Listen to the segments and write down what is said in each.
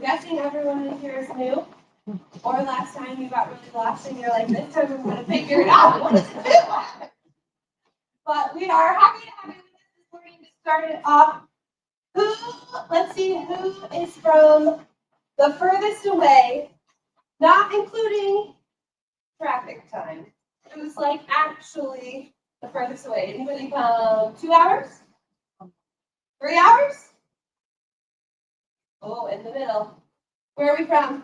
guessing everyone in here is new. Or last time you got really lost and you're like, this time I'm going to figure it out. What is it? But we are happy to have you with us this morning to start it off. Let's see, who is from the furthest away, not including traffic time. Who's like actually the furthest away? Anybody from 2 hours? 3 hours? Oh, in the middle. Where are we from?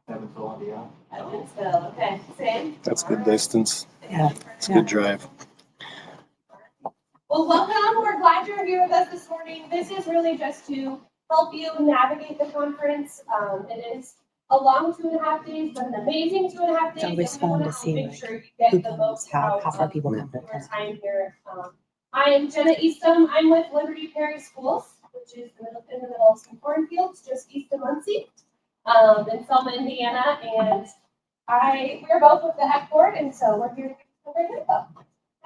Evansville, Indiana. Evansville, okay, same. That's good distance. Yeah. It's a good drive. Well, welcome. We're glad you're here with us this morning. This is really just to help you navigate the conference. It is a long 2.5 days, but an amazing 2.5 days. It's always fun to see make like, sure you get who the comes, most how out far of people come to your attend. time here. I am Jenna Eastham. I'm with Liberty Parish Schools, which is in the middle of some cornfields, just east of Muncie, in Selma, Indiana. And we're both with the HECC board, and so we're here to give great info.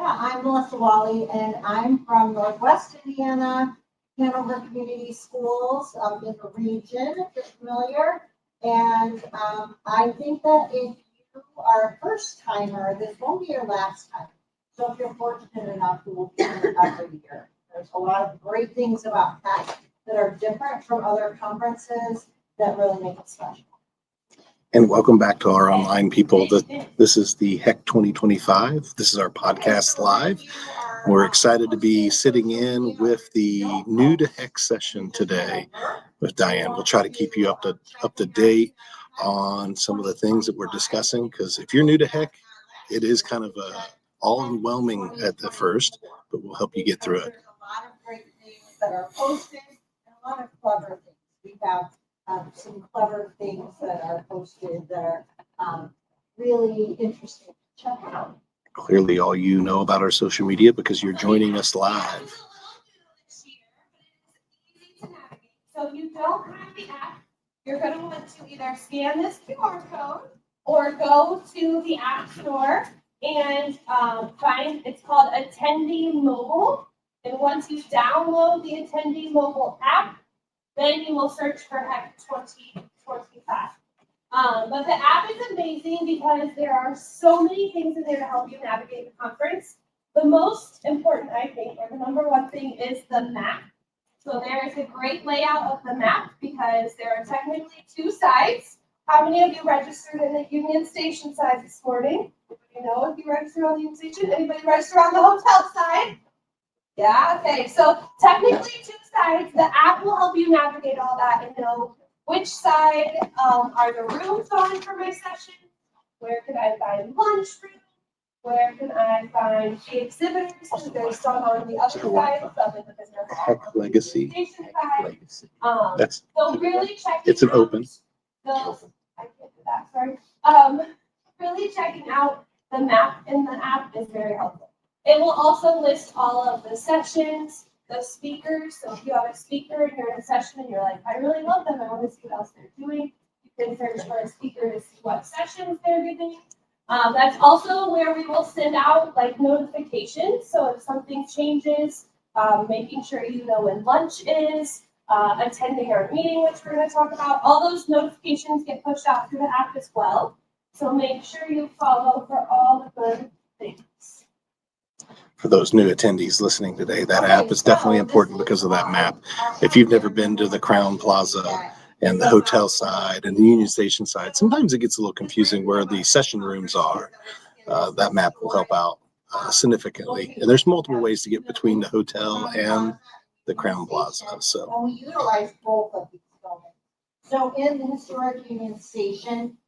Yeah, I'm Melissa Wally, and I'm from Northwest Indiana, Hanover Community Schools in the region, if you're familiar. And I think that if you are a first timer, this won't be your last time. So if you're fortunate enough, you will be here every year. There's a lot of great things about HECC that are different from other conferences that really make it special. And welcome back to our online people. This is the HECC 2025. This is our podcast live. We're excited to be sitting in with the new to HECC session today with Diane. We'll try to keep you up to date on some of the things that we're discussing, because if you're new to HECC, it is kind of all-overwhelming at the first, but we'll help you get through it. There's a lot of great things that are posted and a lot of clever things. We have some clever things that are posted that are really interesting to check out. Clearly, all you know about our social media because you're joining us live. So if you don't have the app, you're going to want to either scan this QR code or go to the App Store and find, it's called Attendee Mobile. And once you download the Attendee Mobile app, then you will search for HECC 2025. But the app is amazing because there are so many things in there to help you navigate the conference. The most important, I think, or the number one thing, is the map. So there is a great layout of the map because there are technically 2 sides. How many of you registered in the Union Station side this morning? You know, if you registered on the Union Station, anybody register on the hotel side? Yeah, okay. So technically 2 sides. The app will help you navigate all that and know which side are the rooms on for my session. Where can I find lunchroom? Where can I find the exhibitors? Because there's some on the other side, some in the business HECC Legacy. station side. That's So really checking it's an out open. those, I can't do that, sorry. Really checking out the map in the app is very helpful. It will also list all of the sessions, the speakers. So if you have a speaker and you're in a session and you're like, I really love them, I want to see what else they're doing, you can search for a speaker to see what sessions they're giving. That's also where we will send out like notifications. So if something changes, making sure you know when lunch is, attending our meeting, which we're going to talk about, all those notifications get pushed out through the app as well. So make sure you follow for all the good things. For those new attendees listening today, that app is definitely important because of that map. If you've never been to the Crown Plaza and the hotel side and the Union Station side, sometimes it gets a little confusing where the session rooms are. That map will help out significantly. And there's multiple ways to get between the hotel and the Crown Plaza. So And we utilize both of these buildings. So in the historic Union Station,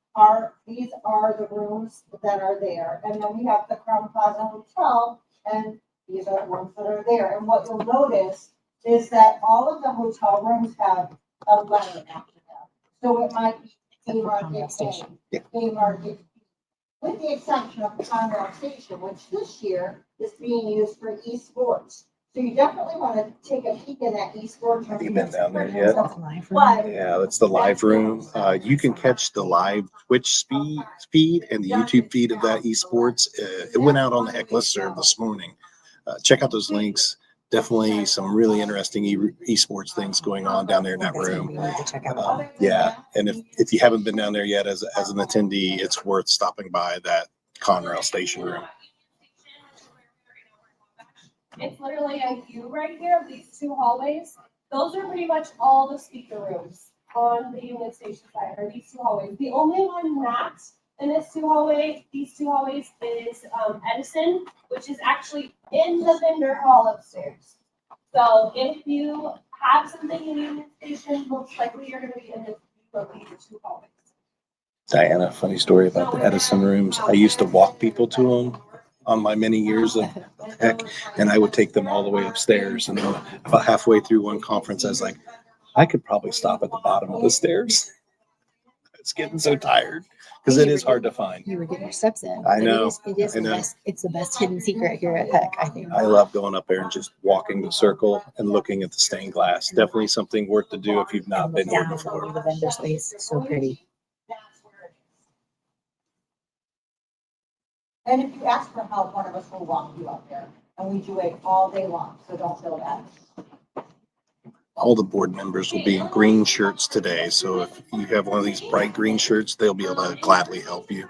these are the rooms that are there. And then we have the Crown Plaza Hotel, and these are the rooms that are there. And what you'll notice is that all of the hotel rooms have a letter after them. So it might be Haymarket A, Haymarket B, with the exception of Conrail Station, which this year is being used for esports. So you definitely want to take a peek in that esports. have you been down there yet? That's live. But Yeah, that's the live room. You can catch the live Twitch feed and the YouTube feed of that esports. It went out on the HECC listserv this morning. Check out those links. definitely some really interesting esports things going on down there in that That's what room. we need to check out. Yeah, and if you haven't been down there yet as an attendee, it's worth stopping by that Conrail station room. It's literally a view right here of these two hallways. Those are pretty much all the speaker rooms on the Union Station side, are these two hallways. The only one not in these two hallways is Edison, which is actually in the vendor hall upstairs. So if you have something in Union Station, most likely you're gonna be in the two hallways. Diana, funny story about the Edison rooms. I used to walk people to them on my many years of HECC, and I would take them all the way upstairs. And then about halfway through one conference, I was like, I could probably stop at the bottom of the stairs. It's getting so tired because it is hard to find. You were getting your steps in. I know. It is I the know. best. It's the best hidden secret here at HECC, I think. I love going up there and just walking the circle and looking at the stained glass. Definitely something worth to do if you've not been here Down before. the vendor space, so pretty. And if you ask for help, one of us will walk you up there, and we do it all day long, so don't feel bad. All the board members will be in green shirts today. So if you have one of these bright green shirts, they'll be able to gladly help you.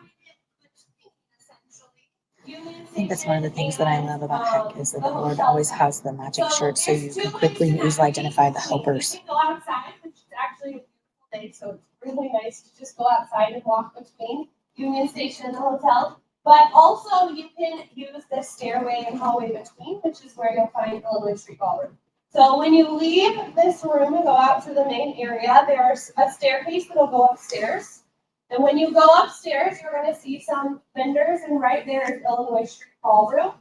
I think that's one of the things that I love about HECC is that the board always has the matching shirts so you can quickly and easily identify the helpers. You can go outside, which is actually a beautiful day, so it's really nice to just go outside and walk between Union Station and the hotel. But also you can use the stairway and hallway between, which is where you'll find Illinois Street Ballroom. So when you leave this room and go out to the main area, there's a staircase that'll go upstairs. And when you go upstairs, you're going to see some vendors, and right there is Illinois Street Ballroom.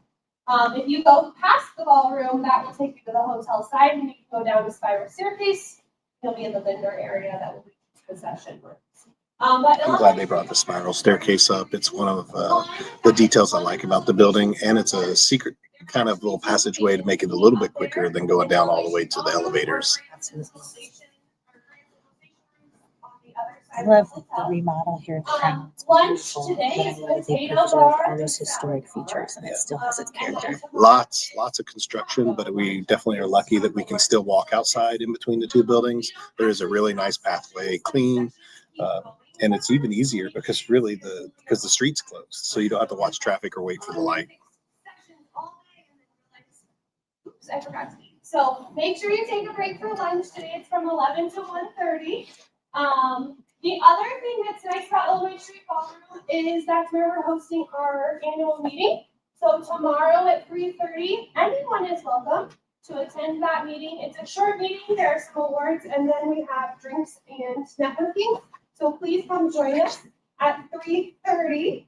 If you go past the ballroom, that will take you to the hotel side, and you can go down the spiral staircase. You'll be in the vendor area that will lead to the session rooms. I'm glad they brought the spiral staircase up. It's one of the details I like about the building, and it's a secret kind of little passageway to make it a little bit quicker than going down all the way to the elevators. Absolutely. I love the remodel here at the Crown. It's beautiful, but I love that they preserved all those historic features and it still has its character. Lots of construction, but we definitely are lucky that we can still walk outside in between the two buildings. There is a really nice pathway, clean, and it's even easier because really the street's closed, so you don't have to watch traffic or wait for the light. Oops, I forgot to eat. So make sure you take a break for lunch today. It's from 11 to 1:30. The other thing that's nice about Illinois Street Ballroom is that's where we're hosting our annual meeting. So tomorrow at 3:30, anyone is welcome to attend that meeting. It's a short meeting. There are some awards, and then we have drinks and networking. So please come join us at 3:30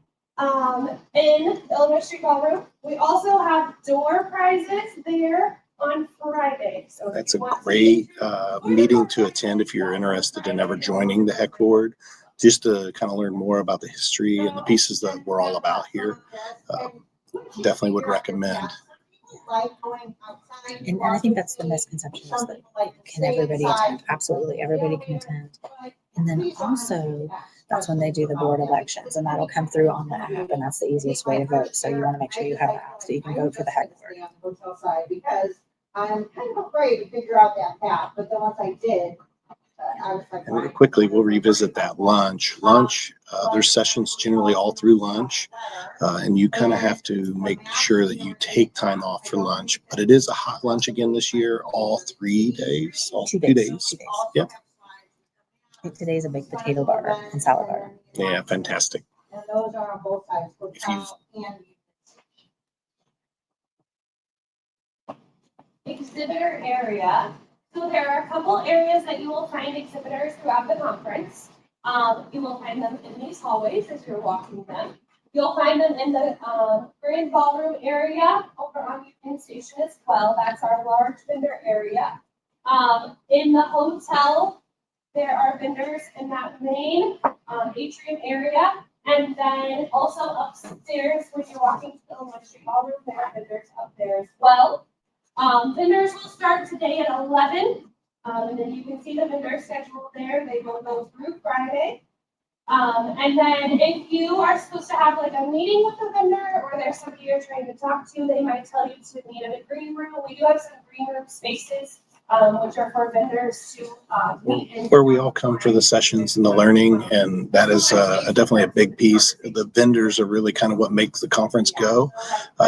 in the Illinois Street Ballroom. We also have door prizes there on Friday. So That's a great meeting to attend if you're interested in ever joining the HECC board, just to kind of learn more about the history and the pieces that we're all about here. Definitely would recommend. And I think that's the misconception is that can everybody attend? Absolutely, everybody can attend. And then also, that's when they do the board elections, and that'll come through on the app, and that's the easiest way to vote. So you want to make sure you have the app so you can vote for the HECC board. Because I'm kind of afraid to figure out that path, but then once I did, I was like. And quickly, we'll revisit that lunch. There's sessions generally all through lunch, and you kind of have to make sure that you take time off for lunch. But it is a hot lunch again this year, all 3 days, all 2 days. Yep. Today's a baked potato bar and salad bar. Yeah, fantastic. And those are on both sides, hotel and. Exhibitor area. So there are a couple areas that you will find exhibitors throughout the conference. You will find them in these hallways as you're walking them. You'll find them in the grand ballroom area over on Union Station as well. That's our large vendor area. In the hotel, there are vendors in that main atrium area. And then also upstairs, when you're walking to the Illinois Street Ballroom, there are vendors up there as well. Vendors will start today at 11, and then you can see the vendor schedule there. They will go through Friday. And then if you are supposed to have like a meeting with a vendor or there's somebody you're trying to talk to, they might tell you to meet in a green room. We do have some green room spaces, which are for vendors to, meet in. Where we all come for the sessions and the learning, and that is definitely a big piece. The vendors are really kind of what makes the conference go.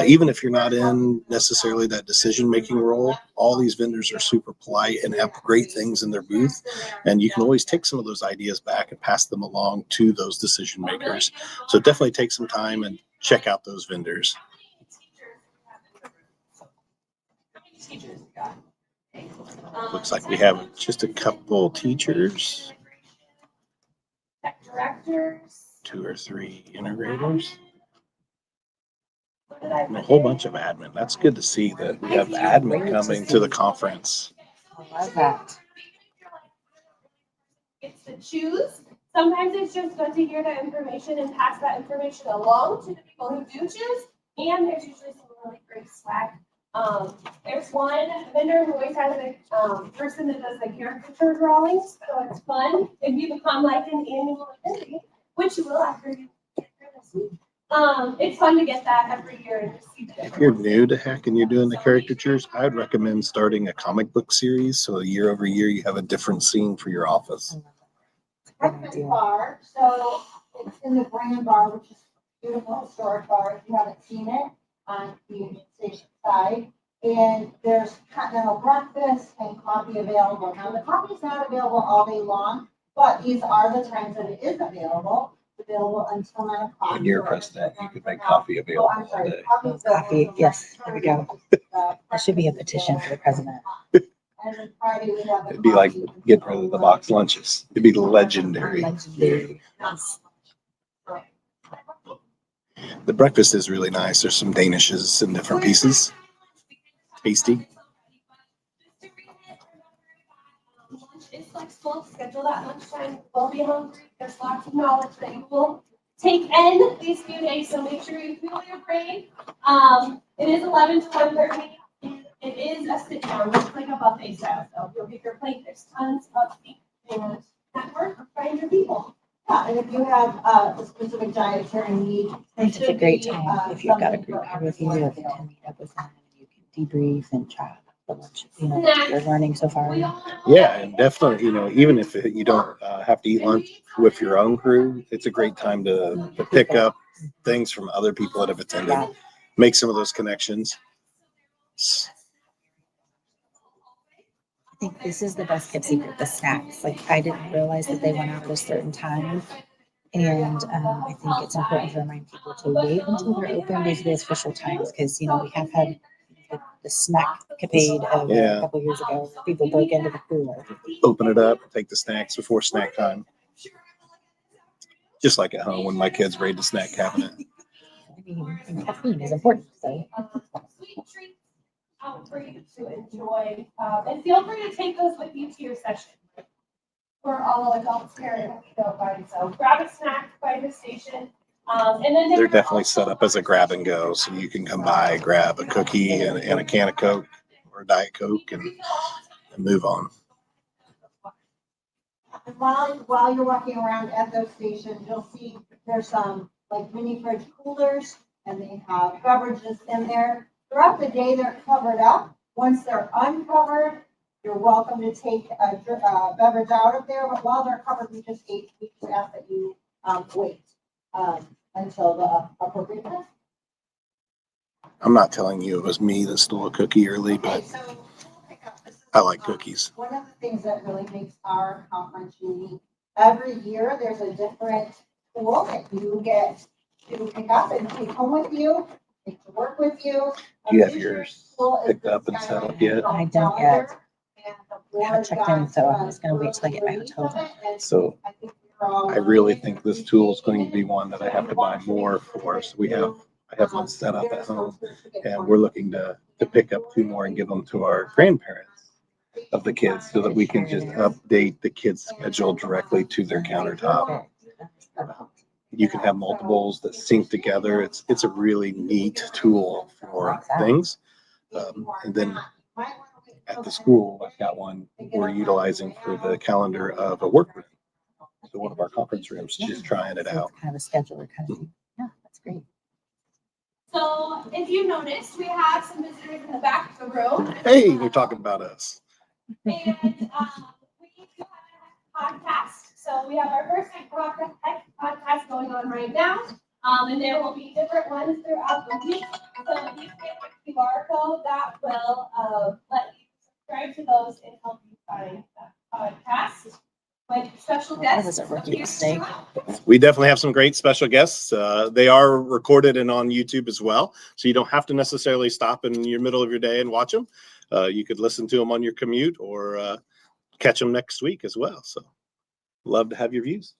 Even if you're not in necessarily that decision-making role, all these vendors are super polite and have great things in their booth, and you can always take some of those ideas back and pass them along to those decision makers. So definitely take some time and check out those vendors. Looks like we have just a couple teachers, Tech directors. 2 or 3 integrators, What did I and a put whole in? bunch of admin. That's good to see that we have admin coming to the conference. I love that. It's to choose. Sometimes it's just good to hear that information and pass that information along to the people who do choose. And there's usually some really great swag. There's one vendor who always has a person that does the caricature drawings, so it's fun. If you become like an annual attendee, which you will after you get here this week. It's fun to get that every year and just see the If you're new to HECC and you're doing the caricatures, I would recommend starting a comic book series. So year over year, you have a different scene for your office. Breakfast bar, so it's in the Grand Bar, which is a beautiful historic bar, if you haven't seen it, on the Union Station side. And there's continental breakfast and coffee available. Now, the coffee is not available all day long, but these are the times that it is available until 9 o'clock. When you're president, you could make coffee available Oh, I'm all sorry, day. Coffee, yes, there we go. That should be a petition for the president. And then Friday we have. the It'd be like coffee. getting rid of the box lunches. It'd be legendary. Legendary. Yes. The breakfast is really nice. There's some danishes and different pieces. Tasty. Lunch is flexible. Schedule that lunchtime. You will be hungry. There's lots of knowledge that you will take in these few days, so make sure you fuel your brain. It is 11 to 1:30. It is a sit down, it's like a buffet style. So you'll get your plate. There's tons of food and network. Find your people. Yeah, and if you have a specific dietary need. It's such a great time if you've got a group here with you to meet up with them and you can debrief and chat about what you're learning so far. Yeah, and definitely, even if you don't have to eat lunch with your own crew, it's a great time to pick up things from other people that have attended, Yeah. make some of those connections. I think this is the best kept secret, the snacks. Like I didn't realize that they went out at a certain time. And I think it's important to remind people to wait until they're open to the official times because, we have had the snack capade of a couple years ago where people broke into the cooler. Open it up, take the snacks before snack time. Just like at home when my kids raid the snack cabinet. I mean, and caffeine is important. So Sweet treats out for you to enjoy. And feel free to take those with you to your session. For all adults here, if you don't mind. So grab a snack by the station. And then They're definitely set up as a grab and go. So you can come by, grab a cookie and a can of Coke or a Diet Coke and move on. And while you're walking around at those stations, you'll see there's some like mini fridge coolers and they have beverages in there. Throughout the day, they're covered up. Once they're uncovered, you're welcome to take a beverage out of there, but while they're covered, we just ask that you wait until the appropriate time. I'm not telling you it was me that stole a cookie early, but I like cookies. One of the things that really makes our conference unique, every year there's a different tool that you get to pick up and take home with you, take to work with you. You have yours picked up and set up yet? I don't yet. I haven't checked in, so I'm just going to wait till I get my hotel room. So I really think this tool is going to be one that I have to buy more for. So I have one set up at home and we're looking to pick up 2 more and give them to our grandparents of the kids so that we can just update the kids' schedule directly to their countertop. You can have multiples that sync together. It's a really neat tool for things. And then at the school, I've got one we're utilizing for the calendar of a workroom. to one of our conference rooms, just trying it So out. it's kind of a scheduler kind of thing. Yeah, that's great. So if you noticed, we have some visitors in the back of the room. Hey, they're talking about us. And we do have a podcast. So we have our first podcast going on right now. And there will be different ones throughout the week. So if you get the QR code, that will let you subscribe to those and help you find that podcast. My special That guest. was a rookie mistake. We definitely have some great special guests. They are recorded and on YouTube as well. So you don't have to necessarily stop in your middle of your day and watch them. You could listen to them on your commute or catch them next week as well. So love to have your views.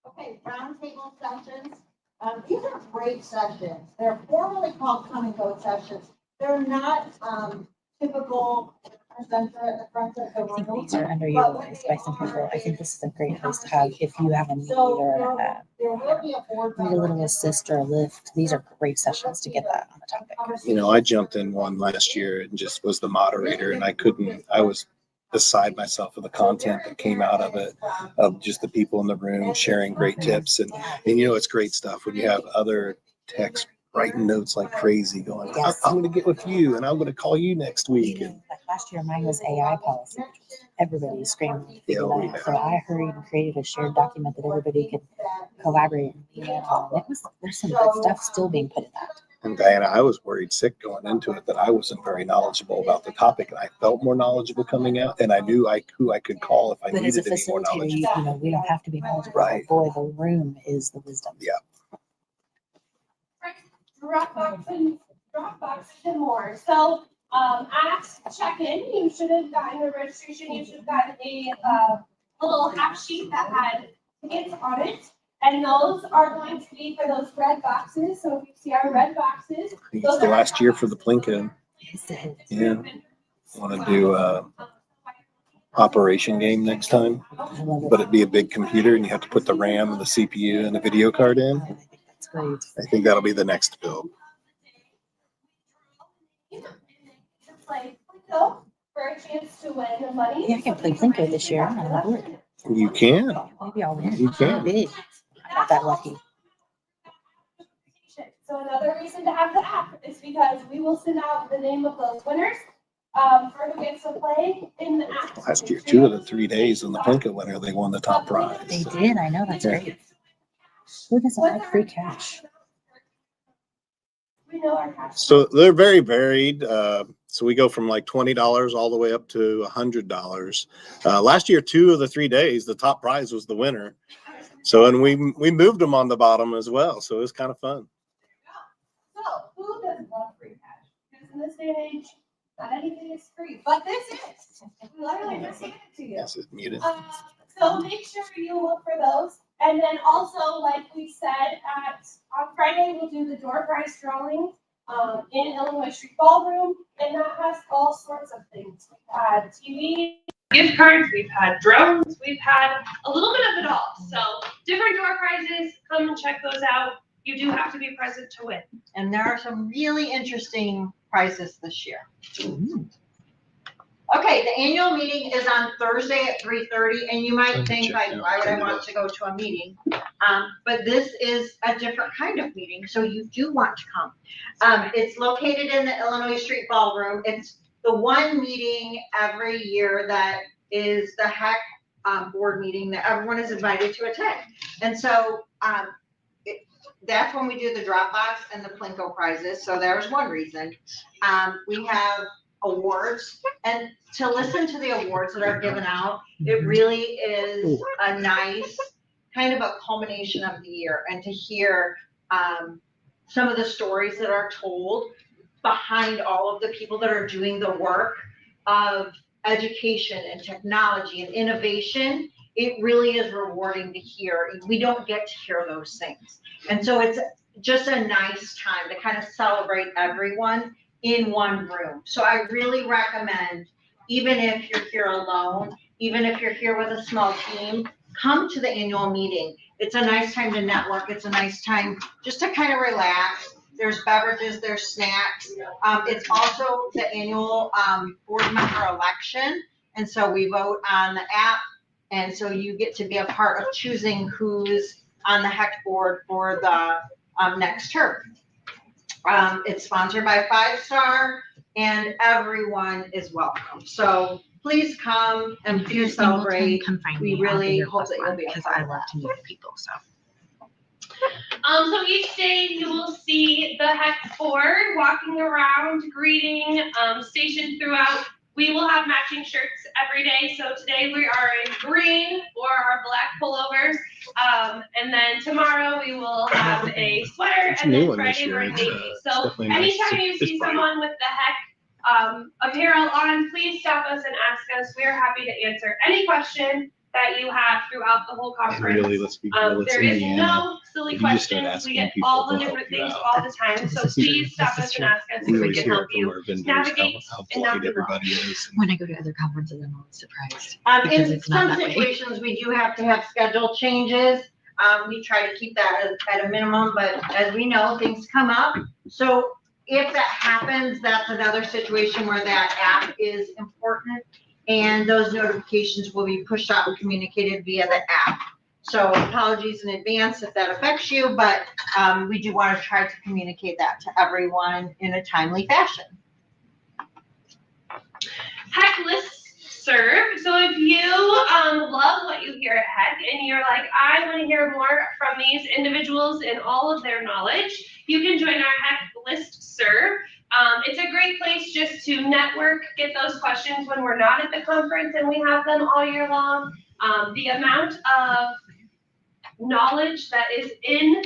Okay, roundtable sessions. These are great sessions. They're formally called come and go sessions. They're not typical presenter at the front of the I think room. these are underutilized by some people. I think this is a great place to have if you have a need or There will be a board need a little assist or a lift. These are great sessions to get that on the topic. You know, I jumped in one last year and just was the moderator, and I was beside myself with the content that came out of it, of just the people in the room sharing great tips. And you know, it's great stuff when you have other techs writing notes like crazy going, Yes. I'm going to get with you and I'm going to call you next week. Like last year, mine was AI policy. Everybody is screaming to figure Yeah, that out. So I hurried and created a shared document that everybody could collaborate and be in on. There's some good stuff still being put in that. And Diana, I was worried sick going into it that I wasn't very knowledgeable about the topic, and I felt more knowledgeable coming out, and I knew who I could call if I But as a needed any more facilitator, knowledge. you know, we don't have to be knowledgeable. Right. Boy, the room is the wisdom. Yeah. Dropboxes and more. So at check-in, you should have gotten a registration. You should have gotten a little half sheet that had tickets on it. And those are going to be for those red boxes. So if you see our red boxes, I think it's the last year for the Plinko. Yeah. Want to do operation game next time, but it'd be a big computer and you have to put the RAM and the CPU and the video card in. I think that's great. I think that'll be the next build. play Plinko for a chance to win the money. Yeah, I can play Plinko this year. I'm on the board. You can. Maybe I'll win. You can. Big. I'm not that lucky. So another reason to have the app is because we will send out the name of those winners for who gets to play in the app. Last year, 2 of the 3 days on the Plinko winner, they won the top They prize. did. I know. That's great. Who doesn't like free cash? We know our cash. So they're very varied. So we go from like $20 all the way up to $100. Last year, 2 of the 3 days, the top prize was the winner. So, and we moved them on the bottom as well. So it was kind of fun. So who doesn't love free cash? Because in this day and age, not anything is free, but this is. We literally just handed it to you. Yes, it's muted. So make sure you look for those. And then also, like we said, on Friday, we'll do the door prize drawing in Illinois Street Ballroom. And that has all sorts of things. We've had TV, gift cards, we've had drones, we've had a little bit of it all. So different door prizes, come and check those out. You do have to be present to win. And there are some really interesting prizes this year. Okay, the annual meeting is on Thursday at 3:30, and you might think, like, why would I want to go to a meeting? But this is a different kind of meeting, so you do want to come. It's located in the Illinois Street Ballroom. It's the one meeting every year that is the HECC board meeting that everyone is invited to attend. And so that's when we do the Dropbox and the Plinko prizes. So there's one reason. We have awards, and to listen to the awards that are given out, it really is a nice kind of a culmination of the year, and to hear some of the stories that are told behind all of the people that are doing the work of education and technology and innovation. It really is rewarding to hear. We don't get to hear those things. And so it's just a nice time to kind of celebrate everyone in one room. So I really recommend, even if you're here alone, even if you're here with a small team, come to the annual meeting. It's a nice time to network. It's a nice time just to kind of relax. There's beverages, there's snacks. It's also the annual board member election. And so we vote on the app And so you get to be a part of choosing who's on the HECC board for the next term. It's sponsored by 5 Star, and everyone is welcome. So please come and please celebrate. Come find We me. really hope that you'll be a because part I of love that. to meet people. So So each day you will see the HECC board walking around, greeting, stationed throughout. We will have matching shirts every day. So today we are in green or our black pullovers. And then tomorrow we will have a sweater, It's a and new then one this Friday year. we're in It's, navy. it's So definitely nice. anytime you It's see bright. someone with the HECC apparel on, please stop us and ask us. We are happy to answer any question that you have throughout the whole And conference. really, let's be real, it's There is Indiana. no silly If you just start questions. We asking get people, all the they'll help different you things out. all the time. So This is please true. stop This us is and true. ask us We if we always can hear help it from you. our vendors, navigate how and not polite be everybody is. when I go to other conferences, I'm always surprised. Because In it's not some that way. situations, we do have to have schedule changes. We try to keep that at a minimum, but as we know, things come up. So if that happens, that's another situation where that app is important, and those notifications will be pushed out and communicated via the app. So apologies in advance if that affects you, but we do want to try to communicate that to everyone in a timely fashion. HECC listserv. So if you love what you hear at HECC and you're like, I want to hear more from these individuals and all of their knowledge, you can join our HECC listserv. It's a great place just to network, get those questions when we're not at the conference, and we have them all year long. The amount of knowledge that is in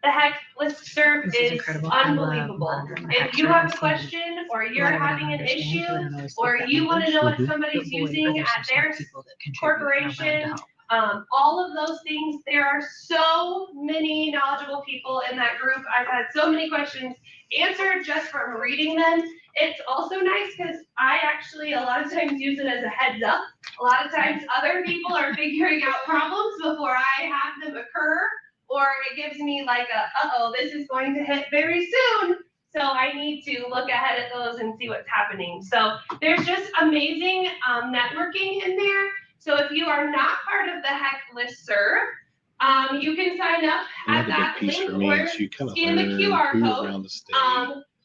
the HECC listserv This is is incredible. I love unbelievable. monitoring the If HECC you have a service. question, or A you're lot of it I having don't an understand, issue, so I don't always speak or that you want to language. know what Mhm. somebody's But boy, are using there some at smart their people that contribute and are willing to corporation, help. all of those things, there are so many knowledgeable people in that group. I've had so many questions answered just from reading them. It's also nice because I actually a lot of times use it as a heads up. A lot of times other people are figuring out problems before I have them occur, or it gives me like a, uh-oh, this is going to hit very soon. So I need to look ahead at those and see what's happening. So there's just amazing networking in there. So if you are not part of the HECC listserv, you can sign up at Another that big piece link for me or is you kind of scan the learn QR who's code. around the state.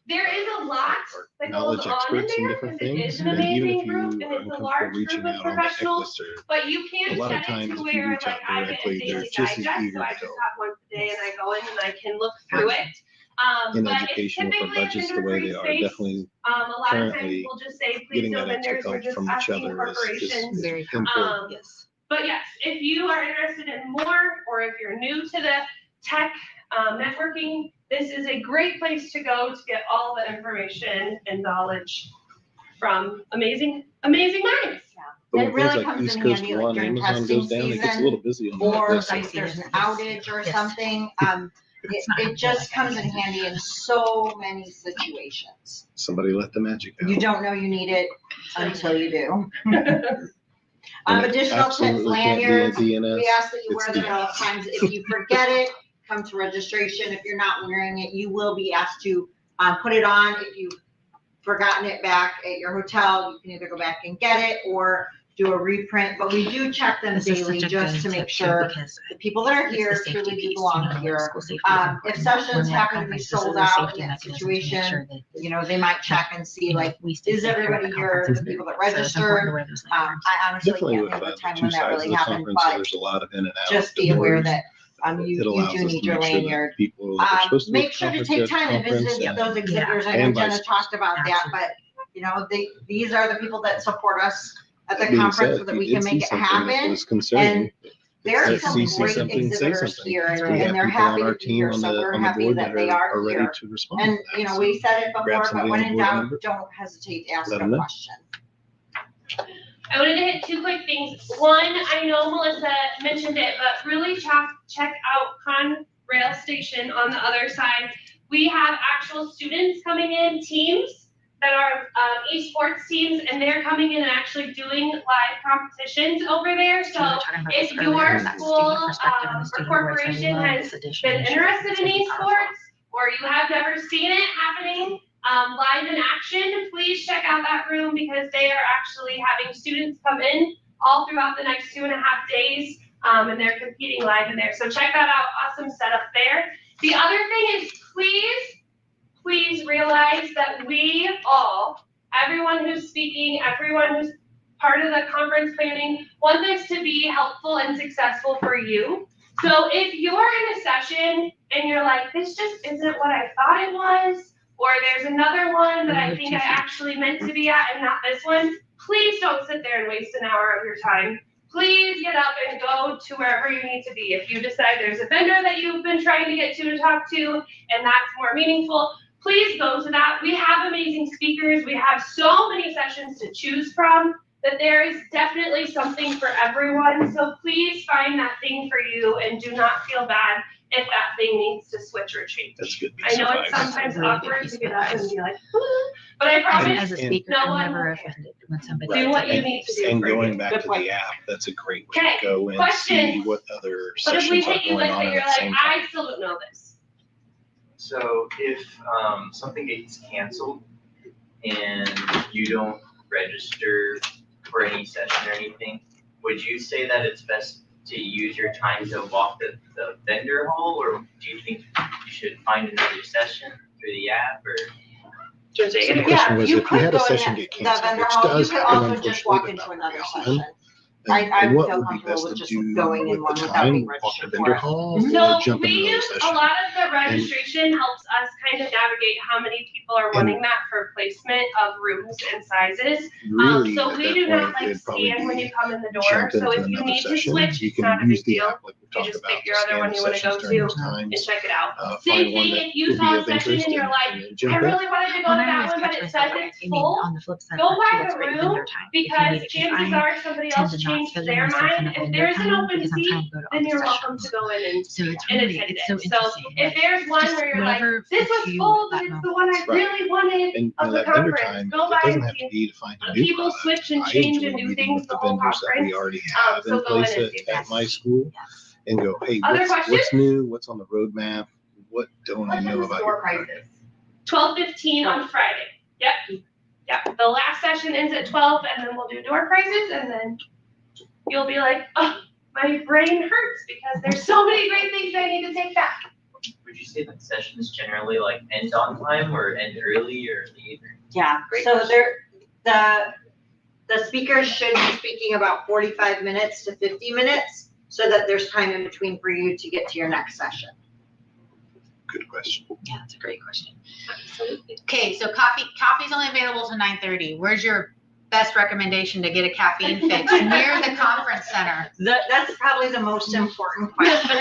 There is a lot that goes Knowledge on in experts in there different because it things, is an and even amazing if you group and are it's a uncomfortable large reaching group of out on the HECC professionals. listserv, But you a can lot of set it times to if you where reach like out I get a directly, they're daily just as digest, eager so I to just help. have one today and I go in and I can look through it. In But it's education, with our typically a budgets the way vendor-free they are, space. definitely A lot of times currently we'll just say, please getting no that extra vendors, we're help just from each asking other corporations. is Very important. Yes. But yes, if you are interested in more, or if you're new to the tech networking, this is a great place to go to get all the information and knowledge from amazing minds. But It when things really like comes East in Coast handy, like One, during Amazon testing goes down, it gets a season, little busy on that or list. like there's an outage or Yes. something. It's not It just comes in handy in so many situations. Somebody let the magic out. You don't know you need it until you do. And it Additional tips, absolutely can't be a lanyards. DNS. We ask that you It's wear them at all DNS. times. If you forget it, come to registration. If you're not wearing it, you will be asked to put it on. If you've forgotten it back at your hotel, you can either go back and get it or do a reprint. But we do check them This is daily such a just good to make tip, too, sure because the people that are it's here the safety truly do piece, belong you know, here. school safety is If important. sessions When we have happen to be conferences, this is sold a out safety in that mechanism to make situation, sure that, you know, they might check and see you know, like, we stay is safe here at everybody the here, conferences. the people that So it's important registered? to wear those I lanyards. honestly Definitely can't with think of a the time two when that sides of really the happened, conference, but there's a lot of in and out. just be aware that It you allows do us need to your make sure that lanyard. people that are supposed to be Make at the sure to conference take are at the time and conference visit and- those exhibitors. I know and Jenna vice talked about that, Absolutely. but you know, these are the people that support us at the That being conference said, so if that you we did can see make it something that happen. was concerning, There are if some you see great something, say exhibitors something. here, We and have they're people on happy our to be team here, on so the we're on the happy board that that they are ready here. to respond. And, to you that. know, So we said it grab before, but somebody when on the in board doubt, member, don't hesitate to ask let a them know. question. I wanted to hit two quick things. One, I know Melissa mentioned it, but really check out Conrail Station on the other side. We have actual students coming in, teams that are esports teams, and they're coming in and actually doing live competitions over there. We were So talking about if this earlier, your that school student perspective and the or student voice. I corporation love has this addition. been It's interested in really powerful. esports, or you have never seen it happening live in action, please check out that room because they are actually having students come in all throughout the next 2.5 days. And they're competing live in there. So check that out. Awesome setup there. The other thing is please realize that we all, everyone who's speaking, everyone who's part of the conference planning, want this to be helpful and successful for you. So if you're in a session and you're like, this just isn't what I thought it was, or there's another one that I think I actually meant to be at and not this one, please don't sit there and waste an hour of your time. Please get up and go to wherever you need to be. If you decide there's a vendor that you've been trying to get to talk to and that's more meaningful, please go to that. We have amazing speakers. We have so many sessions to choose from that there is definitely something for everyone. So please find that thing for you and do not feel bad if that thing needs to switch or change. That's good. I know it's sometimes awkward to get up and be like, but I promise As a speaker, no I'm one never will care. offended when somebody. Do does what it. you need to do. And for going you. back Good to point. the app, that's a great way Okay, to go and question. see what other But if we sessions are hit you with going on it, at you're the like, same time. I still don't know this. So if something gets canceled and you don't register for any session or anything, would you say that it's best to use your time to walk the vendor hall, or do you think you should find another session through the app, or? So the question was, if you had a session get The canceled, vendor which hall, you does could happen also just walk unfortunately, into but another not very session. often. I And what feel would be comfortable best with to just do going in with one the without time? being Walk the registered vendor for it. hall or So jump we into another use a session? lot of the registration helps us kind of navigate how many people are wanting that for placement of rooms and sizes. Really, So at we that do not point, like it'd probably scan when you be come in the door. jump So into if you another need to session. switch, You it's not a can big use the deal. app like we You talked just about pick to your other scan one the you want to sessions go during to those and times. check it out. Find Same one thing that if you would saw be a of session interest and you're like, and I jump in. really wanted to go When to I that always one, but catch it myself, says I it's mean, full. on the flip side, Go of that, by too, it's the great room vendor time. If you because need it, 'cause chances I are somebody tend else to not changed schedule their myself in mind. a If vendor there's an time open because I'm trying seat, to go to all then the you're welcome sessions. to go in and So it's and really, attend it's so it. So interesting. if Like, there's one just where you're like, whatever this fits was you full, at but that it's moment. the one I Right. really wanted And of the that vendor conference, time, go it by doesn't and have to see. be to find a new People product. switch and I change enjoy and do meeting things with the the whole vendors that we conference. already have So in go in place and see. at my school and go, hey, Other what's questions? new? What's on the roadmap? What don't I know about your product? 12:15 on Friday. Yep. Yep. The last session ends at 12 and then we'll do door prizes and then you'll be like, oh, my brain hurts because there's so many great things I need to take back. Would you say that sessions generally like end on time or end early or late? Yeah, Great so question. the speakers should be speaking about 45 minutes to 50 minutes so that there's time in between for you to get to your next session. Good question. Yeah, that's a great question. Absolutely. Okay, so coffee's only available till 9:30. Where's your best recommendation to get a caffeine fix? Near the conference center. That's probably the most important question.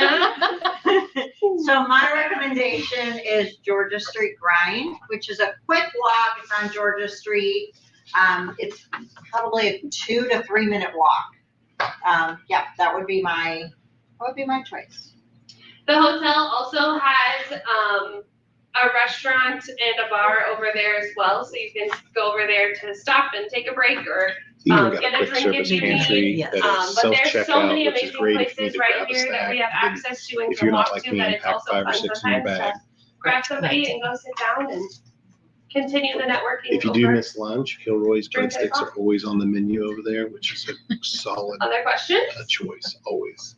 So my recommendation is Georgia Street Grind, which is a quick walk. It's on Georgia Street. It's probably a 2 to 3 minute walk. Yeah, that would be my choice. The hotel also has a restaurant and a bar over there as well, so you can go over there to stop and take a break or Even got get a a quick drink service if you need. pantry Yes. that is But there's so self-checkout, many which is amazing great if you need places to right grab a here that snack. we have And access to and if can you're not walk like to, me that and it's pack also 5 or fun 6 in your sometimes bag, to grab somebody and go sit down and continue the networking. if you do over. miss lunch, Kilroy's Drink it breadsticks off. are always on the menu over there, which is a solid Other questions? choice, always.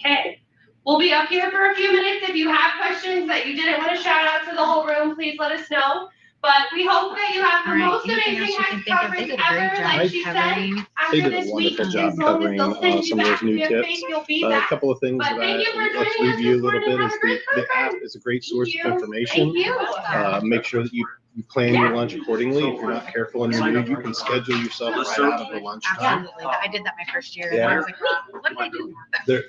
Okay, we'll be up here for a few minutes. If you have questions that you didn't want to shout out to the whole room, please let us know. But we hope that you have the All right, most anything amazing else you HECC can think of? They conference did a great ever, job like she said. covering. They After did a this week, wonderful job as long as covering they'll send you some of those back, new we have tips. faith you'll be A back. couple of things But that thank you for let's joining us review a this little morning. bit Have is a great the app program. is a great source of Thank you. information. Thank you. Make sure that you plan your lunch accordingly. If you're not careful in your mood, you can schedule yourself right out of the lunch time. Absolutely. I did that my first year. Yeah. And I was like, what did I do?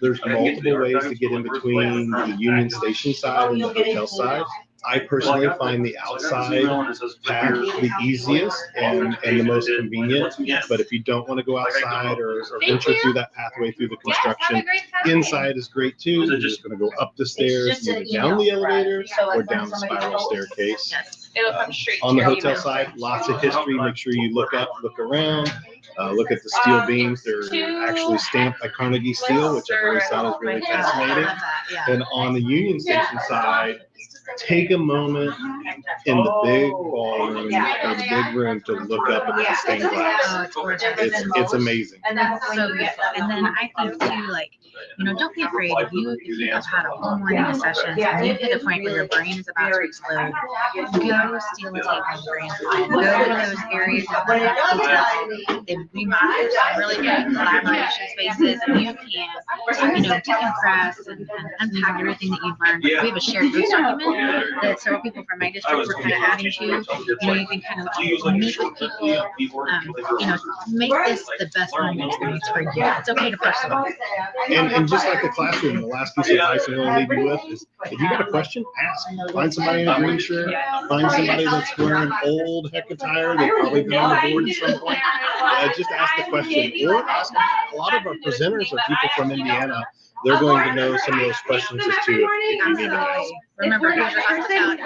There's multiple ways to get in between the Union Station side and the hotel side. I personally find the outside path the easiest and the most convenient. But if you don't want to go outside or venture through that pathway through the Yes, have a construction, great time. inside is great too. You're just going to go up the stairs, either down the elevator or down the spiral staircase. Yes. It'll come straight to On the your hotel email. side, lots of history. Make sure you look up, look around, look at the steel beams. They're actually stamped by Carnegie steel, which I've always thought is really I fascinating. love that, yeah. And on the Union Station side, take a moment in the big ballroom or the big room to look up at the stained glass. Oh, it's gorgeous. It's amazing. So beautiful. And then I think too, like, don't be afraid. If you have had a whole morning of sessions and you hit a point where your brain is about to explode, go steal a table and grand plan. Go to those areas of the hotel. They've remodeled some really good collaboration spaces, and you can, decompress and unpack everything that you've learned. We have a shared notes document that several people from my district were kind of adding to. You can kind of meet with people, make this the best learning experience for you. It's okay to personalize. And just like the classroom, the last piece of advice I'm going to leave you with is, if you got a question, ask. Find somebody in a green shirt. Find somebody that's wearing old HECC attire. They've probably been on the board at some point. Just ask the question. Or ask. A lot of our presenters are people from Indiana. They're going to know some of those questions as too. Remember, here's your hospitality.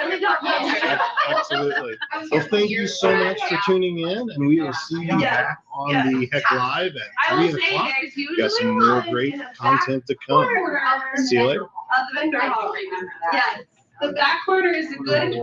Absolutely. Well, thank you so much for tuning in, and we will see you back on the HECC Live at 3 o'clock. We got some more great content to come. See you later. Yes, the back quarter is a good